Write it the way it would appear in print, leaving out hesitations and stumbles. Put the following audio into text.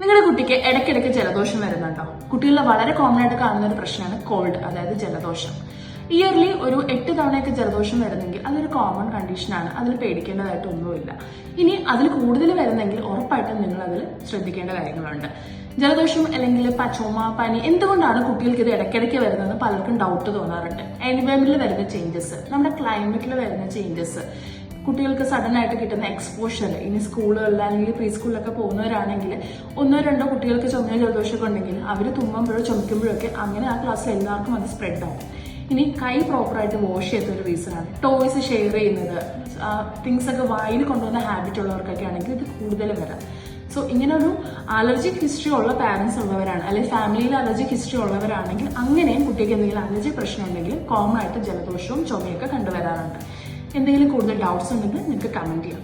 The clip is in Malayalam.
നിങ്ങളുടെ കുട്ടിക്ക് ഇടയ്ക്കിടയ്ക്ക് ജലദോഷം വരുന്നുണ്ടോ? കുട്ടികളിൽ വളരെ കോമൺ ആയിട്ട് കാണുന്ന ഒരു പ്രശ്നമാണ് കോൾഡ്, അതായത് ജലദോഷം. ഇയർലി ഒരു 8 തവണയൊക്കെ ജലദോഷം വരുന്നെങ്കിൽ അതൊരു കോമൺ കണ്ടീഷനാണ്, അതിൽ പേടിക്കേണ്ടതായിട്ടൊന്നുമില്ല. ഇനി അതിൽ കൂടുതൽ വരുന്നെങ്കിൽ ഉറപ്പായിട്ടും നിങ്ങൾ അതിൽ ശ്രദ്ധിക്കേണ്ട കാര്യങ്ങളുണ്ട്. ജലദോഷം അല്ലെങ്കിൽ ചുമ, പനി എന്തുകൊണ്ടാണ് കുട്ടികൾക്ക് ഇത് ഇടയ്ക്കിടയ്ക്ക് വരുന്നത് പലർക്കും ഡൗട്ട് തോന്നാറുണ്ട്. എൻവയോൺമെന്റിൽ വരുന്ന ചേഞ്ചസ്, നമ്മുടെ ക്ലൈമറ്റിൽ വരുന്ന ചേഞ്ചസ്, കുട്ടികൾക്ക് സഡൻ ആയിട്ട് കിട്ടുന്ന എക്സ്പോഷർ. ഇനി സ്കൂളുകളിൽ അല്ലെങ്കിൽ പ്രീ സ്കൂളിലൊക്കെ പോകുന്നവരാണെങ്കിൽ 1-2 കുട്ടികൾക്ക് ചുമയോ ജലദോഷമൊക്കെ ഉണ്ടെങ്കിൽ അവർ തുമ്മുമ്പോഴോ ചുമക്കുമ്പോഴൊക്കെ അങ്ങനെ ആ ക്ലാസ്സിൽ എല്ലാവർക്കും അത് സ്പ്രെഡ് ആവും. ഇനി കൈ പ്രോപ്പറായിട്ട് വാഷ് ചെയ്യാത്ത ഒരു റീസണാണ്. ടോയ്സ് ഷെയർ ചെയ്യുന്നത്, തിങ്സ് ഒക്കെ വായിൽ കൊണ്ടുവന്ന ഹാബിറ്റ് ഉള്ളവർക്കൊക്കെ ആണെങ്കിൽ ഇത് കൂടുതൽ വരാം. സോ ഇങ്ങനെ ഒരു അലർജിക് ഹിസ്റ്ററി ഉള്ള പാരന്റ്സ് ഉള്ളവരാണ്, അല്ലെങ്കിൽ ഫാമിലിയിൽ അലർജിക് ഹിസ്റ്ററി ഉള്ളവരാണെങ്കിൽ അങ്ങനെയും കുട്ടിക്ക് എന്തെങ്കിലും അലർജി പ്രശ്നം ഉണ്ടെങ്കിൽ കോമൺ ആയിട്ട് ജലദോഷവും ചുമയൊക്കെ കണ്ടുവരാറുണ്ട്. എന്തെങ്കിലും കൂടുതൽ ഡൗട്ട്സ് ഉണ്ടെങ്കിൽ നിങ്ങൾക്ക് കമന്റ് ചെയ്യാം.